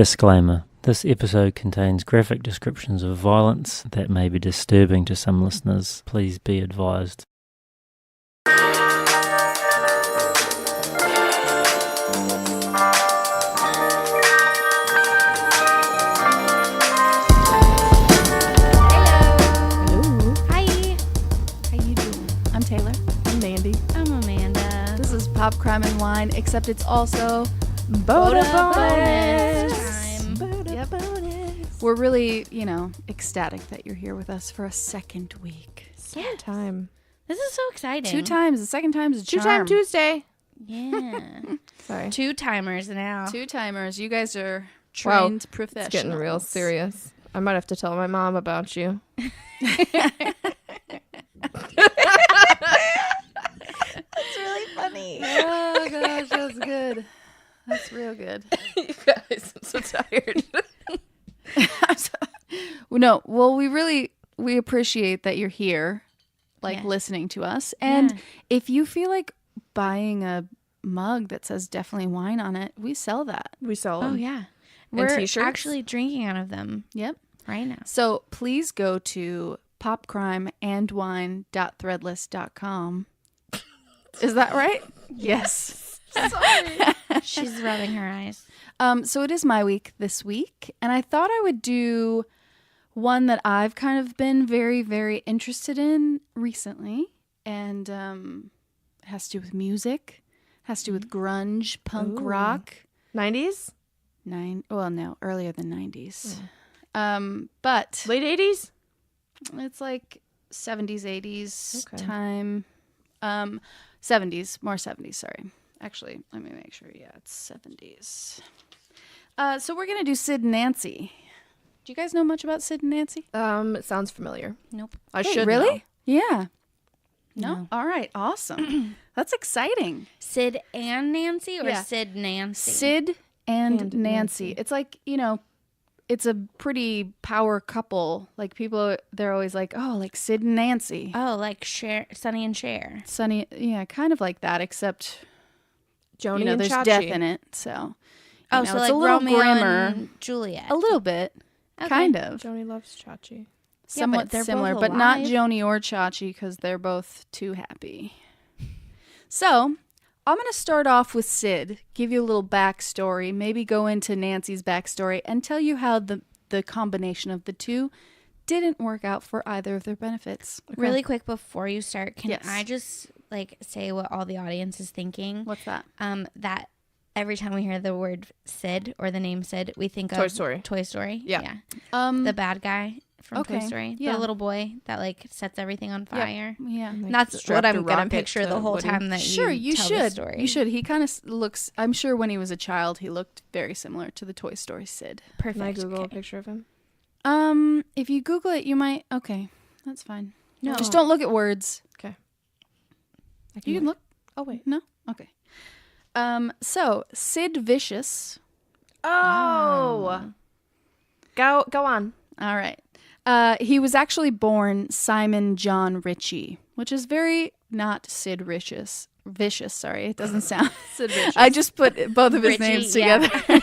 Disclaimer. This episode contains graphic descriptions of violence that may be disturbing to some listeners. Please be advised. Pop, Crime, and Wine, except it's also Boda bonus time. Yep. Bonus. We're really, ecstatic that you're here with us for a second week. Second time. This is so exciting. 2 times. The second time's a charm. 2-time Tuesday. Yeah. Sorry. 2 timers now. 2 timers. You guys are trained professionals. It's getting real serious. I might have to tell my mom about you. That's really funny. Oh gosh, that's good. That's real good. You guys, I'm so tired. We appreciate that you're here, listening to us. And if you feel like buying a mug that says Definitely Wine on it, we sell that. We sell them. Oh, yeah. And We're t-shirts? actually drinking out of them. Yep. Right now. So please go to popcrimeandwine.threadless.com. Is that right? Yes. Sorry. She's rubbing her eyes. So it is my week this week, and I thought I would do one that I've kind of been very, very interested in recently, and it has to do with music, has to do with grunge, punk rock. 90s? Earlier than 90s. But Late 80s? it's like 70s, 80s Okay. time. 70s, more 70s, sorry. Actually, let me make sure. Yeah, it's 70s. So we're going to do Sid Nancy. Do you guys know much about Sid and Nancy? It sounds familiar. Nope. I Hey, should really? know. Yeah. No? No. All right, awesome. That's exciting. Sid and Nancy or Yeah. Sid Nancy? Sid and And Nancy. Nancy. It's like, it's a pretty power couple. Like people, they're always like, oh, like Sid and Nancy. Oh, like Sonny and Cher. Sunny, yeah, kind of like that, except Joni and there's Chachi. death in it. So, Oh, it's so a like little Romeo grimmer. and Juliet. A little bit, Okay. kind of. Joni loves Chachi. Somewhat they're both similar, but not alive. Joni or Chachi because they're both too happy. So, I'm going to start off with Sid, give you a little backstory, maybe go into Nancy's backstory, and tell you how the combination of the two didn't work out for either of their benefits. Okay. Really quick before you start, can Yes. I just say what all the audience is thinking? What's that? That every time we hear the word Sid or the name Sid, we think Toy of Story. Toy Story. Yeah. The bad guy from Okay. Toy Story. Yeah. The little boy that sets everything on fire. Yeah. Like, That's strapped what a I'm going to rocket picture to the whole Woody. time that Sure, you you tell the should. story. You should. He kind of looks, I'm sure when he was a child, he looked very similar to the Toy Story Sid. Perfect. Can I Google a Okay. picture of him? If you Google it, you might, okay, that's fine. No. Just don't look at words. Okay. You can look. Oh, wait. No? Okay. So Sid Vicious. Oh. Go on. All right. He was actually born Simon John Ritchie, which is very not Sid Vicious. Sorry, it doesn't sound. Sid Vicious. I just put both of his Ritchie, names yeah. together.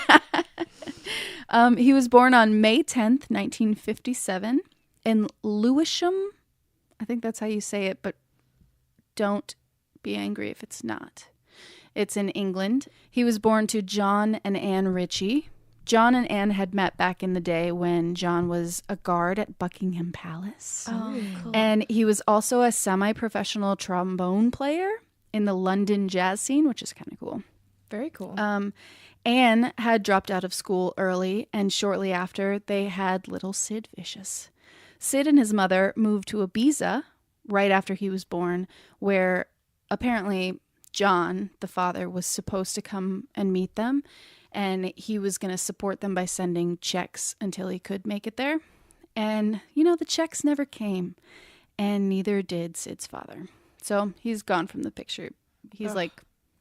He was born on May 10th, 1957 in Lewisham. I think that's how you say it, but don't be angry if it's not. It's in England. He was born to John and Anne Ritchie. John and Anne had met back in the day when John was a guard at Buckingham Palace. Oh, cool. And he was also a semi-professional trombone player in the London jazz scene, which is kind of cool. Very cool. Anne had dropped out of school early, and shortly after, they had little Sid Vicious. Sid and his mother moved to Ibiza right after he was born, where apparently John, the father, was supposed to come and meet them, and he was going to support them by sending checks until he could make it there. And, the checks never came, and neither did Sid's father. So he's gone from the picture. He's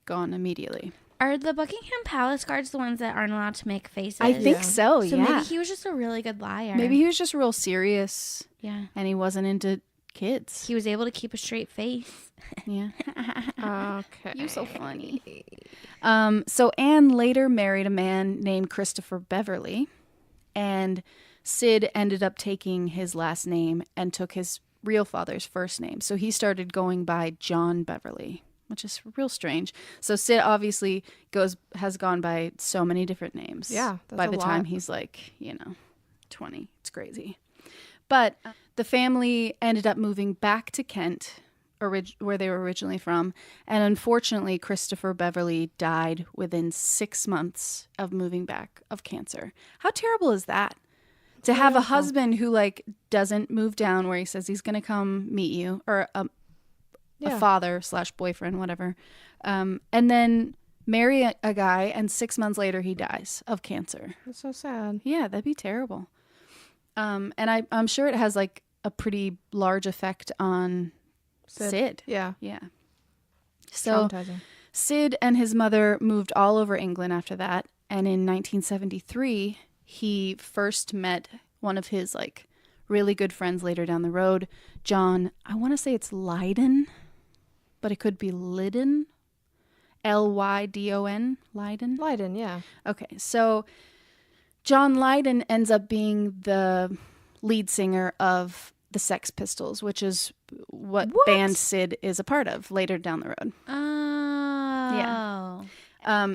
gone immediately. Are the Buckingham Palace guards the ones that aren't allowed to make faces? I think Yeah. so, So yeah. maybe he was just a really good liar. Maybe he was just real serious Yeah. and he wasn't into kids. He was able to keep a straight face. Yeah. Okay. You're so funny. So Anne later married a man named Christopher Beverly, and Sid ended up taking his last name and took his real father's first name. So he started going by John Beverly, which is real strange. So Sid obviously has gone by so many different names. Yeah, that's by a the lot. time he's like, 20. It's crazy. But the family ended up moving back to Kent, where they were originally from. And unfortunately, Christopher Beverly died within 6 months of moving back of cancer. How terrible is that? To have a husband who like doesn't move down where he says he's going to come meet you, or a father/boyfriend, whatever. And then marry a guy, and 6 months later he dies of cancer. That's so sad. Yeah, that'd be terrible. And I'm sure it has like a pretty large effect on Sid. Yeah. Yeah. So Traumatizing. Sid and his mother moved all over England after that. And in 1973, he first met one of his like really good friends later down the road, John, I want to say it's Lydon, but it could be Lydon. Lydon. Lydon? Lydon, yeah. Okay, so John Lydon ends up being the lead singer of the Sex Pistols, which is what band Sid is a part of later down the road. Oh. Yeah.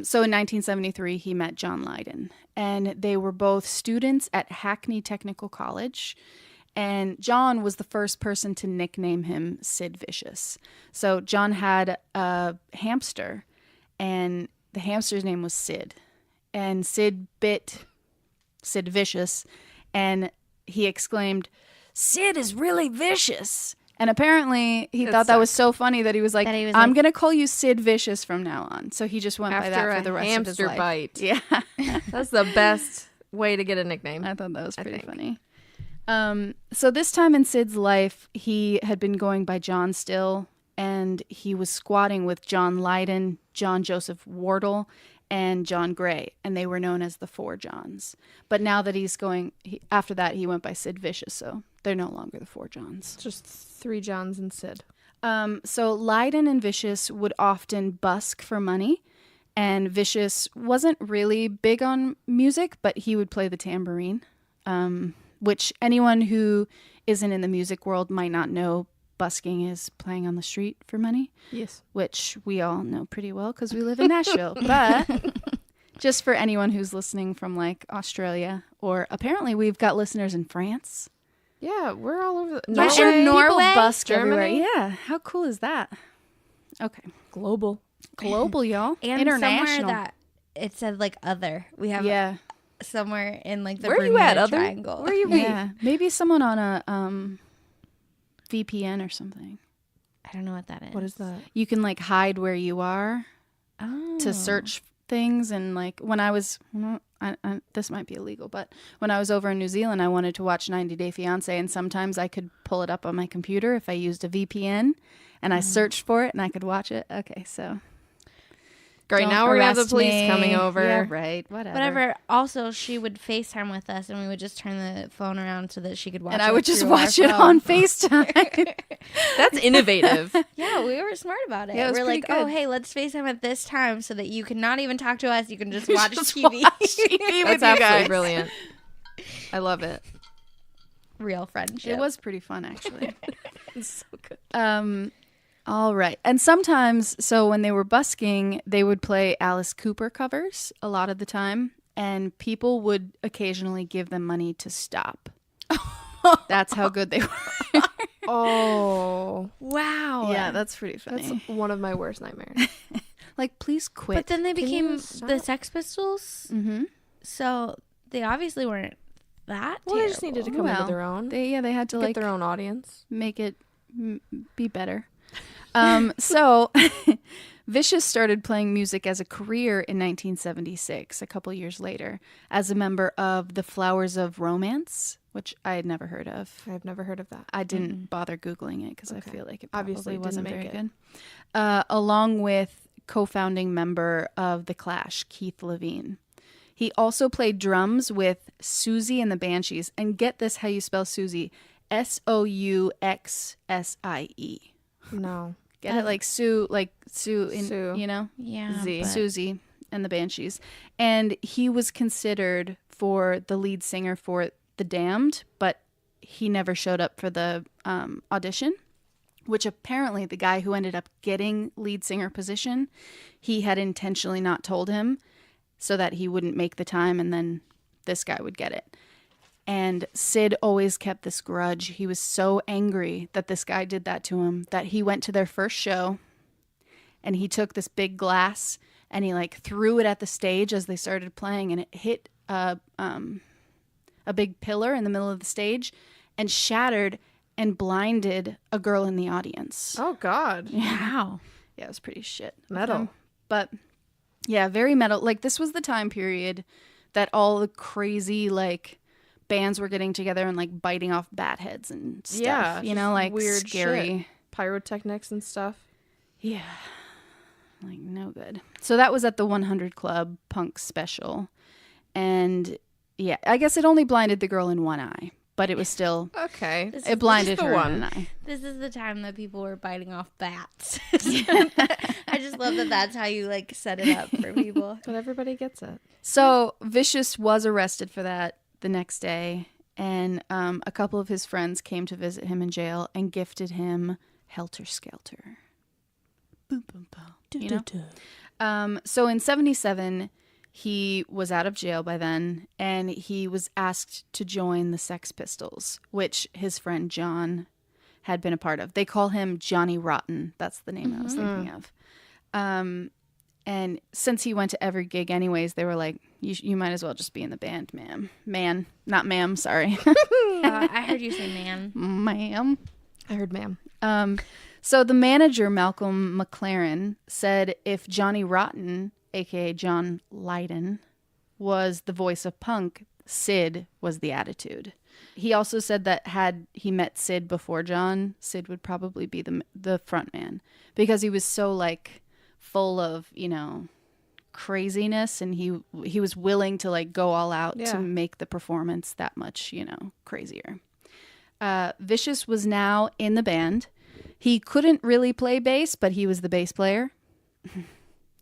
So in 1973, he met John Lydon, and they were both students at Hackney Technical College. And John was the first person to nickname him Sid Vicious. So John had a hamster, and the hamster's name was Sid. And Sid bit Sid Vicious, and he exclaimed, "Sid is really vicious." And apparently he thought that was so funny that he was like, I'm going to call you Sid Vicious from now on. So he just went by that for the rest of his life. Bite. Yeah. That's the best way to get a nickname. I thought that was pretty funny. So this time in Sid's life, he had been going by John still, and he was squatting with John Lydon, John Joseph Wardle, and John Gray, and they were known as the Four Johns. But now that after that, he went by Sid Vicious, so they're no longer the Four Johns. Just 3 Johns and Sid. So Lydon and Vicious would often busk for money, and Vicious wasn't really big on music, but he would play the tambourine, which anyone who isn't in the music world might not know. Busking is playing on the street for money. Yes. Which we all know pretty well because we live in Nashville. But just for anyone who's listening from like Australia, or apparently we've got listeners in France. Yeah, we're all over. People busk Germany. everywhere. Yeah, how cool is that? Okay. Global, y'all. And International. somewhere that it said like other. We have somewhere in like the Where are you Bermuda at, other? Triangle. Where are you? Yeah, maybe someone on a VPN or something. I don't know what that is. What is that? You can like hide where you are to search things. And like when I was, this might be illegal, but when I was over in New Zealand, I wanted to watch 90 Day Fiancé, and sometimes I could pull it up on my computer if I used a VPN, and I searched for it and I could watch it. Okay, so. Great, Don't now we're gonna have the arrest police me. coming over. Yeah, right. Whatever. Also, she would FaceTime with us, and we would just turn the phone around so that she could watch And it. I would just through watch our it phone. on FaceTime. That's innovative. Yeah, we were smart about it. Yeah, it was we're pretty like, oh, good. hey, let's FaceTime at this time so that you can not even talk to us. You can just watch Just TV. watch TV with That's you absolutely guys. brilliant. I love it. Real friendship. It was pretty fun, actually. It's so good. All right. And sometimes, so when they were busking, they would play Alice Cooper covers a lot of the time, and people would occasionally give them money to stop. That's how good they were. Oh, Wow. Yeah, that's pretty funny. that's one of my worst nightmares. Like, please quit. But then they Can became you stop? the Sex Pistols, Mm-hmm. so they obviously weren't that Well, they just needed to come Well, into their own. They had to Get like their own audience. make it be better. So Vicious started playing music as a career in 1976, a couple years later, as a member of the Flowers of Romance, which I had never heard of. I've never heard of that. I didn't bother Googling it because I feel like it probably Obviously wasn't didn't very make good. Along with co-founding member of The Clash, Keith Levine. He also played drums with Susie and the Banshees. And get this how you spell Susie. Souxsie. No. Get it? Like Sue, Sue. you know? Yeah. Z. but- Susie and the Banshees. And he was considered for the lead singer for The Damned, but he never showed up for the audition, which apparently the guy who ended up getting lead singer position, he had intentionally not told him so that he wouldn't make the time, and then this guy would get it. And Sid always kept this grudge. He was so angry that this guy did that to him that he went to their first show and he took this big glass and he like threw it at the stage as they started playing, and it hit a big pillar in the middle of the stage and shattered and blinded a girl in the audience. Oh, God. Wow. Yeah, it was pretty shit. of Metal. them. But yeah, very metal. Like, this was the time period that all the crazy like bands were getting together and like biting off bat heads and stuff. Yeah, You know, just like weird scary. shit. Pyrotechnics and stuff. Yeah. Like, no good. So that was at the 100 Club Punk special. And yeah, I guess it only blinded the girl in one eye, but it was still, Okay. This it is blinded just the her one. in an eye. This is the time that people were biting off bats. I just love that that's how you like set it up for people. But everybody gets it. So Vicious was arrested for that the next day. And a couple of his friends came to visit him in jail and gifted him Helter Skelter. Boom, boom, boom. You know? So in 1977, he was out of jail by then, and he was asked to join the Sex Pistols, which his friend John had been a part of. They call him Johnny Rotten. That's the name I was thinking of. And since he went to every gig anyways, they were like, you might as well just be in the band, ma'am. Man, not ma'am, sorry. I heard you say man. Ma'am. I heard ma'am. So the manager, Malcolm McLaren, said if Johnny Rotten, a.k.a. John Lydon, was the voice of punk, Sid was the attitude. He also said that had he met Sid before John, Sid would probably be the front man because he was so like full of, you know, craziness, and he was willing to like go all out Yeah. to make the performance that much, you know, crazier. Vicious was now in the band. He couldn't really play bass, but he was the bass player.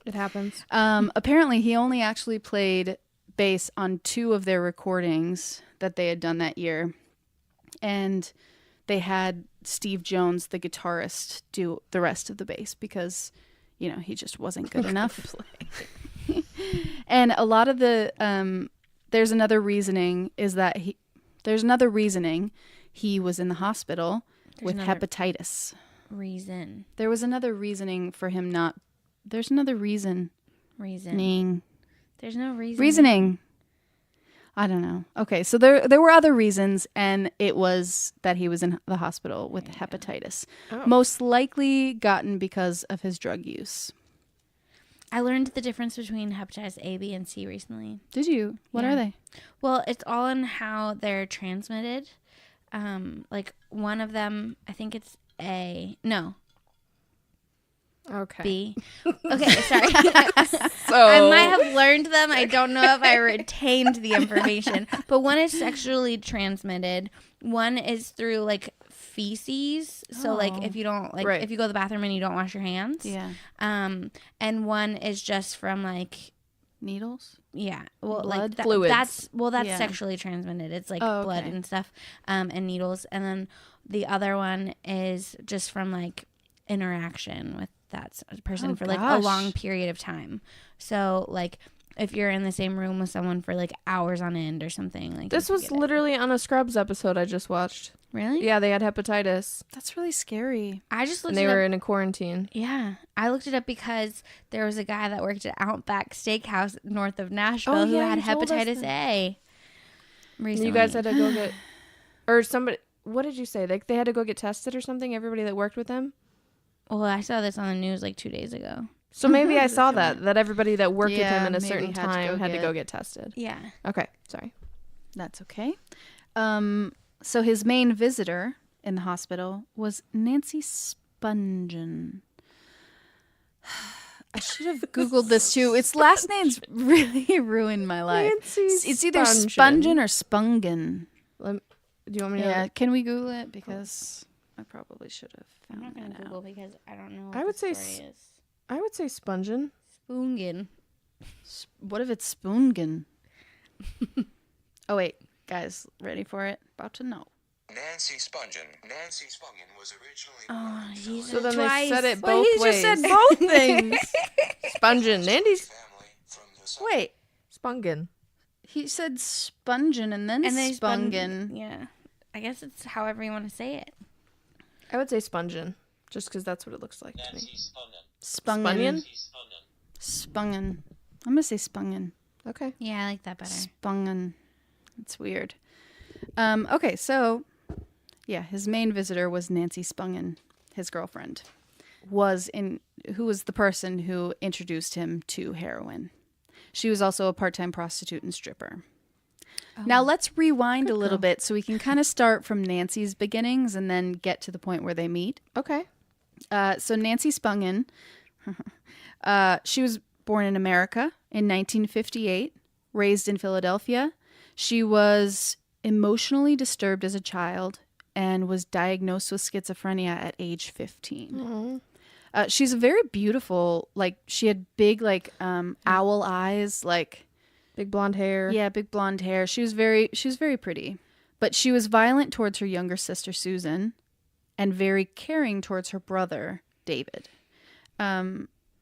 It happens. Apparently, he only actually played bass on 2 of their recordings that they had done that year. And they had Steve Jones, the guitarist, do the rest of the bass because, you know, he just wasn't good enough. And a lot of the, there's another reasoning he was in the hospital with hepatitis. Reason. There was another reasoning for him not. There's another reason. Reason. There's no reason. Reasoning. I don't know. Okay, so there were other reasons, and it was that he was in the hospital with hepatitis. Oh. Most likely gotten because of his drug use. I learned the difference between hepatitis A, B, and C recently. Did you? What Yeah. are they? Well, it's all in how they're transmitted. Like one of them, I think it's A. No, Okay. B. Okay, sorry. So I might have learned them. I don't know if I retained the information. But one is sexually transmitted. One is through like feces. So like Oh. if you don't like Right. if you go to the bathroom and you don't wash your hands. Yeah. And one is just from like Needles. yeah. Well, Blood? like Fluids. that's Yeah. sexually transmitted. It's like Oh, blood okay. and stuff, and needles. And then the other one is just from like interaction with that person Oh, for like a gosh. long period of time. So like if you're in the same room with someone for like hours on end or something like This you was can get it. literally on a Scrubs episode I just watched. Really. Yeah, they had hepatitis That's really scary. I just looked and they it were up. in a quarantine. Yeah, I looked it up because there was a guy that worked at Outback Steakhouse north of Nashville Oh, who yeah, had you told us hepatitis that. A. Recently. You guys had to go get, or somebody. What did you say? Like they had to go get tested or something. Everybody that worked with him. Well, I saw this on the news like 2 days ago. So maybe I saw that everybody that worked with Yeah, him in a maybe certain had to time go had to get- go get tested. Yeah. Okay, sorry. That's okay. So his main visitor in the hospital was Nancy Spungen. I should have Googled this too. Its last name's really ruined my life. Nancy It's either Spungen. Spungen or Spungen. Do you want me to? Yeah, can we Google it? Because I probably should have I'm found not gonna that Google out. because I don't know. What I would the say story is. I would say spongin. Spoongin. What if it's Spoongen? Oh, wait. Guys, ready for it? About to know. Nancy Spungen. Nancy Spungen was originally Oh, he's So then twice. they said it Well, both he ways. just said both things. Spongin. Nandy's family from the Wait. spongin. He said spongin and then and they spungen. Yeah, I guess it's however you want to say it. I would say spongin, just because that's what it looks like to me. Spungen. Spunion? Spungen. I'm going to say spungen. Okay. Yeah, I like that better. Spungen. It's weird. Okay, so yeah, his main visitor was Nancy Spungen, his girlfriend, who was the person who introduced him to heroin. She was also a part-time prostitute and stripper. Now let's rewind a little bit so we can kind of start from Nancy's beginnings and then get to the point where they meet. Okay. So Nancy Spungen, she was born in America in 1958, raised in Philadelphia. She was emotionally disturbed as a child and was diagnosed with schizophrenia at age 15. She's a very beautiful, like she had big owl eyes, like Big blonde hair. yeah, big blonde hair. She was very pretty, but she was violent towards her younger sister Susan, and very caring towards her brother David.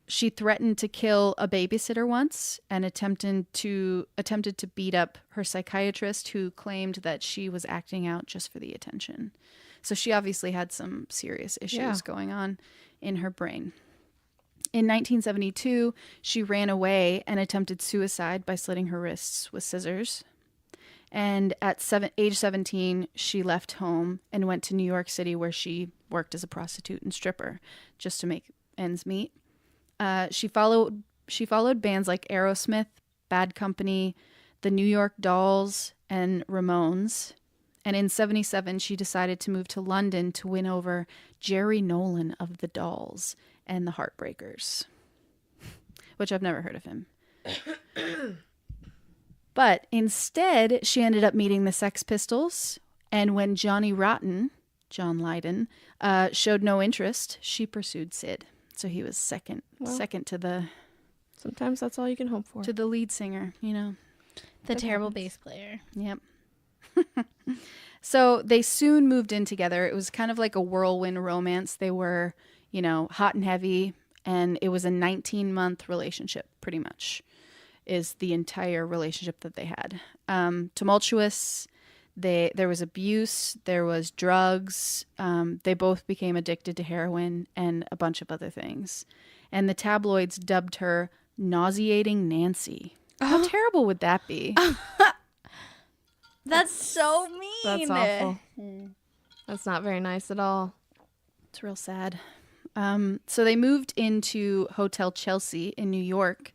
She threatened to kill a babysitter once and attempted to beat up her psychiatrist, who claimed that she was acting out just for the attention. So she obviously had some serious issues going on in her brain. In 1972, she ran away and attempted suicide by slitting her wrists with scissors. And at age 17, she left home and went to New York City, where she worked as a prostitute and stripper just to make ends meet. She followed bands like Aerosmith, Bad Company, the New York Dolls, and Ramones. And in 1977, she decided to move to London to win over Jerry Nolan of the Dolls and the Heartbreakers, which I've never heard of him. But instead, she ended up meeting the Sex Pistols, and when Johnny Rotten, John Lydon, showed no interest, she pursued Sid. So he was second to the Sometimes that's all you can hope for. lead singer, you know. The terrible bass player. Yep. So they soon moved in together. It was kind of like a whirlwind romance. They were, hot and heavy, and it was a 19-month relationship, pretty much, is the entire relationship that they had. Tumultuous. There was abuse. There was drugs. They both became addicted to heroin and a bunch of other things. And the tabloids dubbed her Nauseating Nancy. How terrible would that be? That's so mean. That's awful. That's not very nice at all. It's real sad. So they moved into Hotel Chelsea in New York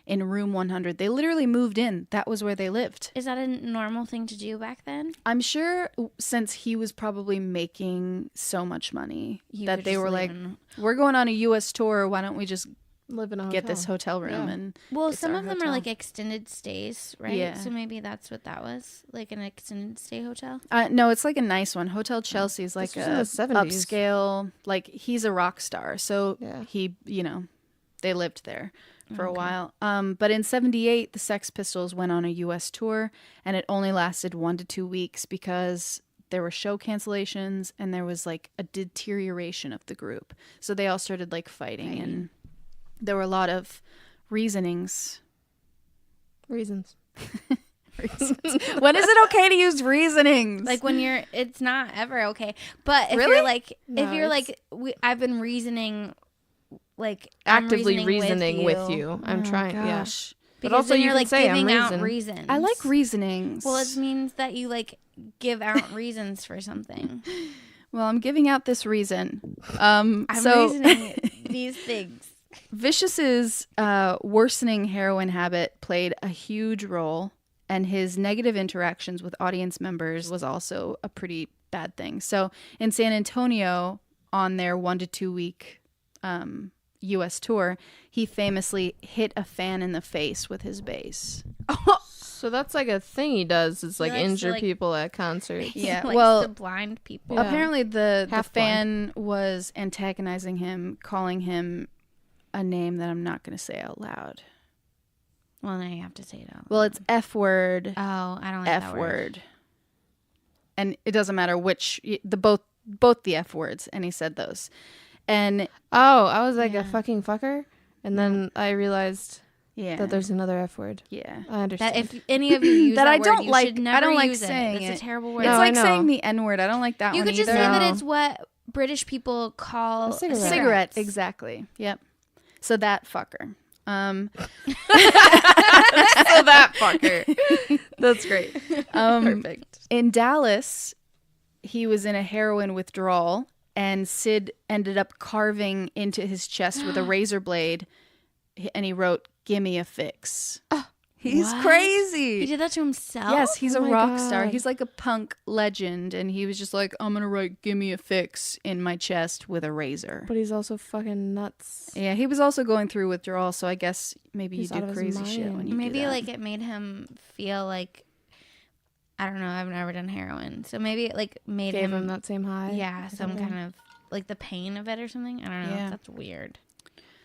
in room 100. They literally moved in. That was where they lived. Is that a normal thing to do back then? I'm sure since he was probably making so much money that they were like, we're going on a U.S. tour. Why don't we just Live in a hotel. get this hotel room? Yeah. And Well, it's some our of them are hotel. like extended stays, right? Yeah. So maybe that's what that was, like an extended stay hotel. No, it's like a nice one. Hotel Chelsea is like This a was in the 70s. upscale. Like he's a rock star, so Yeah. he, they lived there for a while. But in '78, the Sex Pistols went on a U.S. tour, and it only lasted 1 to 2 weeks because there were show cancellations and there was like a deterioration of the group. So they all started like fighting, and there were a lot of reasonings. Reasons. When is it okay to use reasonings? Like when it's not ever okay. But if Really? you're like, No, I've been reasoning, like I'm Actively reasoning with you. I'm Oh, trying. gosh. But Because also then you you're can like say, I'm giving out reason. reasons. I like reasonings. Well, it means that you like give out reasons for something. Well, I'm giving out this reason. I'm reasoning these things. Vicious's worsening heroin habit played a huge role, and his negative interactions with audience members was also a pretty bad thing. So in San Antonio, on their 1 to 2 week U.S. tour, he famously hit a fan in the face with his bass. So that's like a thing he does. Is like likes to, injure like- people at concerts. Yeah, He likes well, to blind people. Yeah. apparently the Half fan was antagonizing him, calling him a name that I'm not going to say out loud. Well, now you have to say it out. Well, it's F word, Oh, I don't like F that word. And it doesn't matter which, both the F words, and he said those. And Oh, I was like Yeah. a fucking fucker, and then I realized yeah, that there's another F word. yeah. I understand. That if any of you use That that, I word, don't you like- should never I don't like use saying It's it. a terrible word. It's No, I like know. saying the N word. I don't like that you one could just either. say that No. it's what British people call A cigarette. Cigarette, cigarettes. exactly. Yep. So that fucker. so that fucker. That's great. Perfect. In Dallas, he was in a heroin withdrawal, and Sid ended up carving into his chest with a razor blade, and he wrote, "Gimme a fix." He's What? crazy. He did that to himself? Yes, he's Oh a my rock star. God. He's like a punk legend, and he was just like, "I'm gonna write 'Gimme a fix' in my chest with a razor." But he's also fucking nuts. Yeah, he was also going through withdrawal, so I guess maybe He's you out do of his crazy shit when mind. you Maybe do that. like it made him feel like, I don't know, I've never done heroin. So maybe it like made Gave him that same high. yeah, or some something. kind of like the pain of it or something. I don't know. Yeah. That's weird.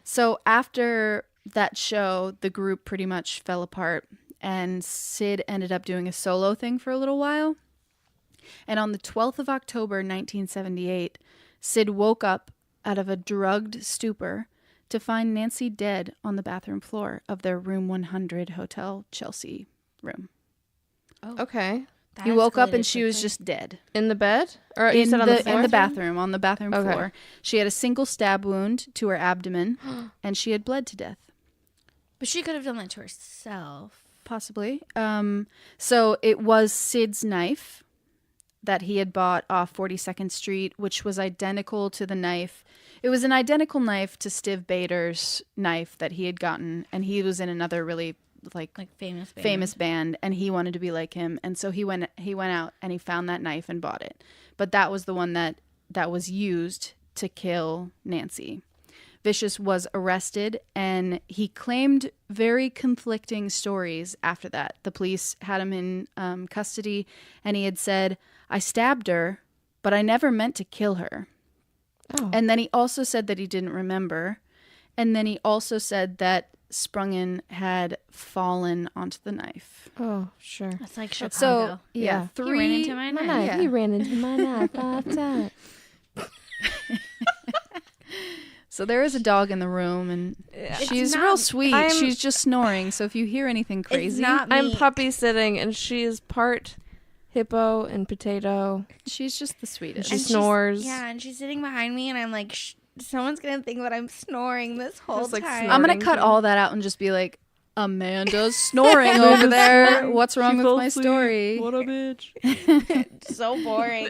So after that show, the group pretty much fell apart, and Sid ended up doing a solo thing for a little while. And on the 12th of October, 1978, Sid woke up out of a drugged stupor to find Nancy dead on the bathroom floor of their room 100 Hotel Chelsea room. Okay. That He woke up escalated and she was quickly. just dead. In the bed? Or you said on the floor? in the bathroom, on the bathroom Okay. floor. She had a single stab wound to her abdomen, and she had bled to death. But she could have done that to herself. Possibly. So it was Sid's knife that he had bought off 42nd Street, which was identical to the knife. It was an identical knife to Stiv Bader's knife that he had gotten, and he was in another really like famous band, and he wanted to be like him, and so he went out and he found that knife and bought it. But that was the one that was used to kill Nancy. Vicious was arrested, and he claimed very conflicting stories after that. The police had him in custody, and he had said, "I stabbed her, but I never meant to kill her." Oh. And then he also said that he didn't remember. And then he also said that Sprungen had fallen onto the knife. Oh, sure. That's like Chicago. So, yeah, Yeah. He ran into my knife. Yeah. He ran into my knife 5 times. So there is a dog in the room, and she's not- real sweet. I'm- She's just snoring. So if you hear anything crazy, It's not me. I'm puppy sitting, and she is part hippo and potato. she's just the sweetest. She And she's- snores. Yeah, and she's sitting behind me, and I'm like, someone's gonna think that I'm snoring this whole Just, like, time. I'm gonna snorting cut too. all that out and just be like, Amanda's snoring over there. What's wrong with my story? What a bitch. so boring.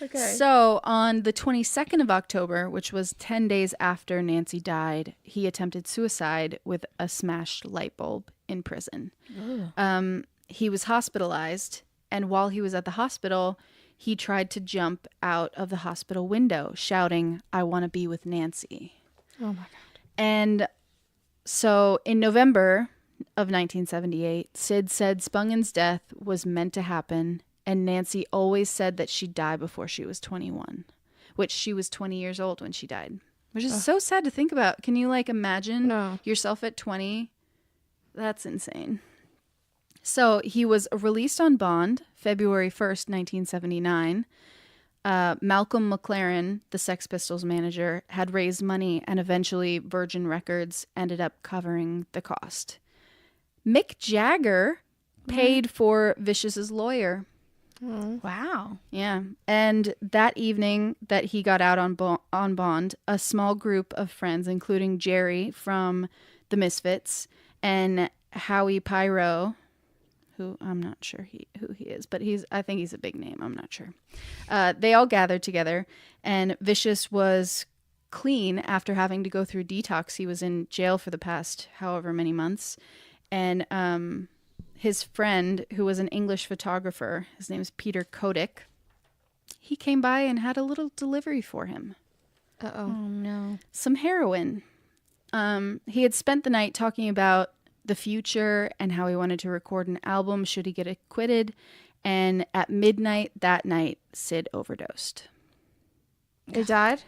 Okay. So on the 22nd of October, which was 10 days after Nancy died, he attempted suicide with a smashed light bulb in prison. He was hospitalized, and while he was at the hospital, he tried to jump out of the hospital window, shouting, "I want to be with Nancy." Oh, my God. And so in November of 1978, Sid said Spungen's death was meant to happen, and Nancy always said that she'd die before she was 21, which she was 20 years old when she died, which is so sad to think about. Can you like imagine No. yourself at 20? That's insane. So he was released on bond February 1st, 1979. Malcolm McLaren, the Sex Pistols manager, had raised money, and eventually Virgin Records ended up covering the cost. Mick Jagger paid for Vicious's lawyer. Wow. Yeah. And that evening that he got out on bond, a small group of friends, including Jerry from the Misfits and Howie Pyro, who I'm not sure who he is, but I think he's a big name. I'm not sure. They all gathered together, and Vicious was clean after having to go through detox. He was in jail for the past however many months. And his friend, who was an English photographer, his name is Peter Kodik, he came by and had a little delivery for him. Uh-oh. Oh no. Some heroin. He had spent the night talking about the future and how he wanted to record an album should he get acquitted. And at midnight that night, Sid overdosed. He died?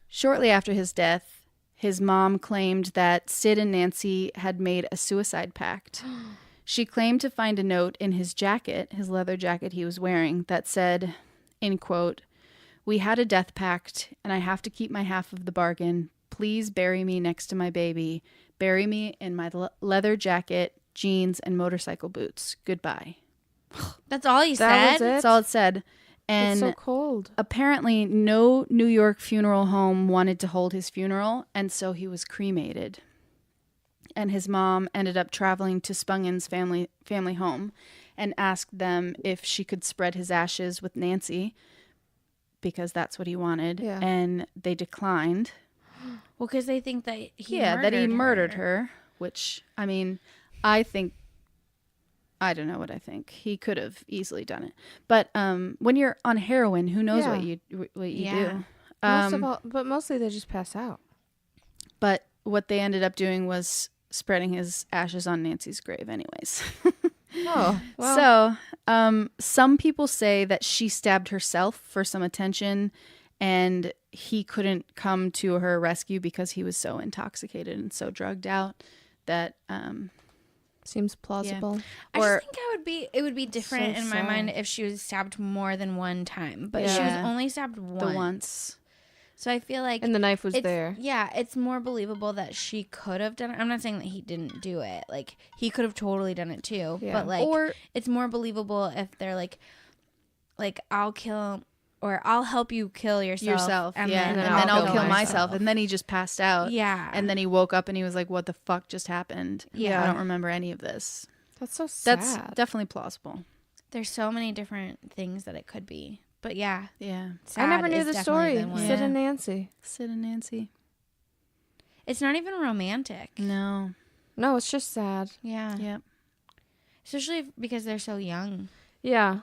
Shortly after his death, his mom claimed that Sid and Nancy had made a suicide pact. She claimed to find a note in his jacket, his leather jacket he was wearing, that said, in quote, "We had a death pact, and I have to keep my half of the bargain. Please bury me next to my baby. Bury me in my leather jacket, jeans, and motorcycle boots. Goodbye." That's all he That was said? it? That's all it said. It's And so cold. apparently no New York funeral home wanted to hold his funeral, and so he was cremated. And his mom ended up traveling to Spungen's family home and asked them if she could spread his ashes with Nancy because that's what he wanted. Yeah. And they declined. Well, because they think that he murdered her, which, I mean, I don't know what I think. He could have easily done it. But when you're on heroin, who knows what you Yeah. do. But mostly they just pass out. But what they ended up doing was spreading his ashes on Nancy's grave anyways. Oh, well. So some people say that she stabbed herself for some attention and he couldn't come to her rescue because he was so intoxicated and so drugged out that Seems plausible. I or- just think it would be different So in my sad. mind if she was stabbed more than one time. But she was Yeah. only stabbed once. the once. So I feel like And the knife was it's, there. Yeah, it's more believable that she could have done it. I'm not saying that he didn't do it. Like, he could have totally done it too. Yeah. But, like, Or- it's more believable if they're like, I'll kill, or I'll help you kill yourself. And then then I'll kill myself. And then he just passed out. Yeah. And then he woke up and he was like, what the fuck just happened? Yeah. I don't remember any of this. That's so sad. That's definitely plausible. There's so many different things that it could be. But yeah, Yeah. I never sad knew is the definitely story. the one. Yeah. Sid and Nancy. Sid and Nancy. It's not even romantic. No. No, it's just sad. Yeah. Yep. Especially because they're so young. Yeah.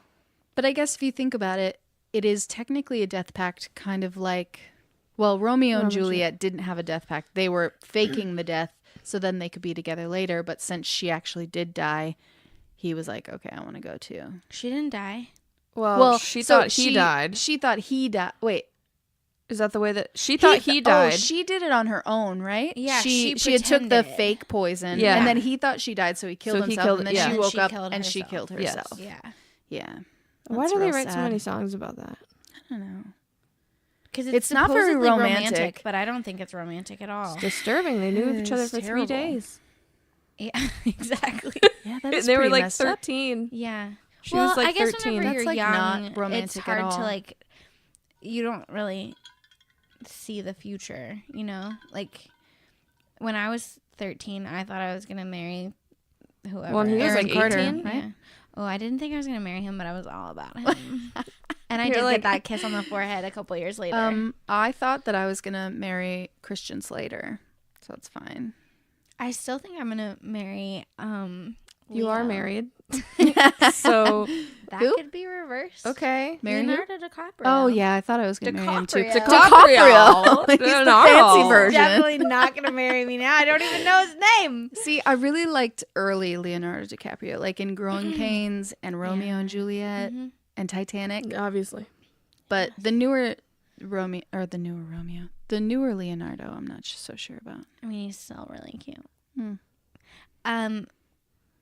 But I guess if you think about it, it is technically a death pact, kind of like, well, Romeo and Juliet didn't have a death pact. They were faking the death so then they could be together later. But since she actually did die, he was like, okay, I want to go too. She didn't die. Well, she so thought he died. She thought he died. Wait. Is that the way that she thought he died? Oh, she did it on her own, right? Yeah, she she had took the pretended. fake poison, Yeah. and then he thought she died, so he killed So he himself, killed- and then yeah. she woke She up killed and she herself. killed Yes. herself. Yeah. Yeah. Why That's do they real write so sad. many songs about that? I don't know. Because It's not very supposedly romantic. but I don't think it's romantic at all. It's disturbing. They knew each other is for terrible. 3 days. Yeah, exactly. Yeah, that is They were pretty like messed up. 13. Yeah. She well, was like I guess 13. whenever That's, you're like, young, not romantic it's at hard all. to like. You don't really see the future, you know. Like when I was 13, I thought I was gonna marry whoever. Well, and he was Aaron like Carter, 18, right? Yeah. Oh, I didn't think I was gonna marry him, but I was all about him. And I You're did like- get that kiss on the forehead a couple years later. I thought that I was gonna marry Christian Slater, so it's fine. I still think I'm gonna marry. You are Leo. married. So, That Who? could be reversed. okay. Marry who? Leonardo DiCaprio. Oh yeah, I thought I was gonna marry him too. DiCaprio. DiCaprio. He's the Leonardo. fancy version. Definitely not gonna marry me now. I don't even know his name. See, I really liked early Leonardo DiCaprio, like in Growing Pains and Romeo and Juliet and Titanic. Obviously. But the newer Leonardo, I'm not so sure about. I mean, he's still really cute. Hmm.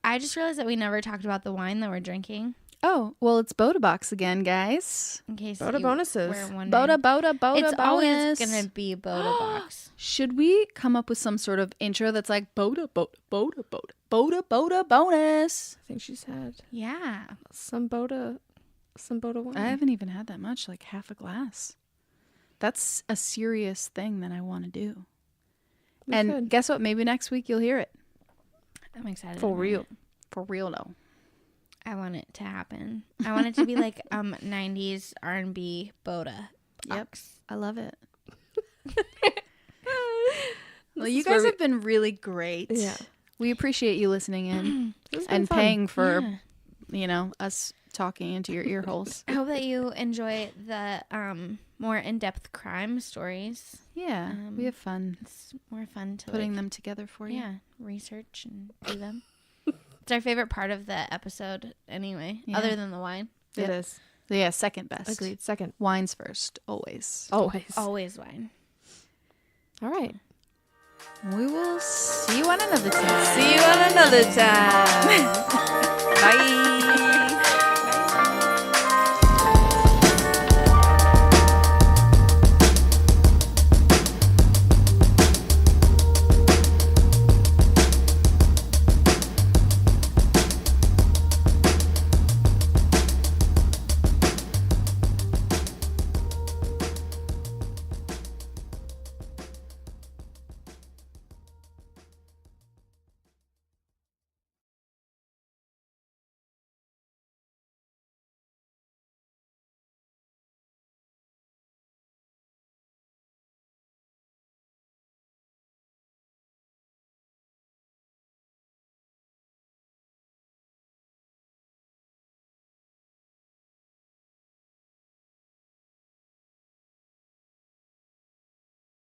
I just realized that we never talked about the wine that we're drinking. Oh, well, it's Boda Box again, guys. In case Boda you bonuses. were wondering. Boda It's always bonus. gonna be Boda box. Should we come up with some sort of intro that's like Boda bonus? I think she's had Yeah. some Boda wine. I haven't even had that much, like half a glass. That's a serious thing that I want to do. We and could. guess what? Maybe next week you'll hear it. I'm excited. For about real. it. For real, though. I want it to happen. I want it to be like 90s R&B Boda box. I love it. Well, you is where guys we- have been really great. Yeah. We appreciate you listening in This has been and fun. paying for Yeah. us talking into your ear holes. I hope that you enjoy the more in-depth crime stories. Yeah, we have fun It's more fun to putting them together for you. Yeah, research and do them. It's our favorite part of the episode anyway, Yeah. other than the wine. It is. Yeah, second best. Agreed. Second. Wines first, always. Always. Always wine. All right. We will see you on another time. See you on another time. Bye.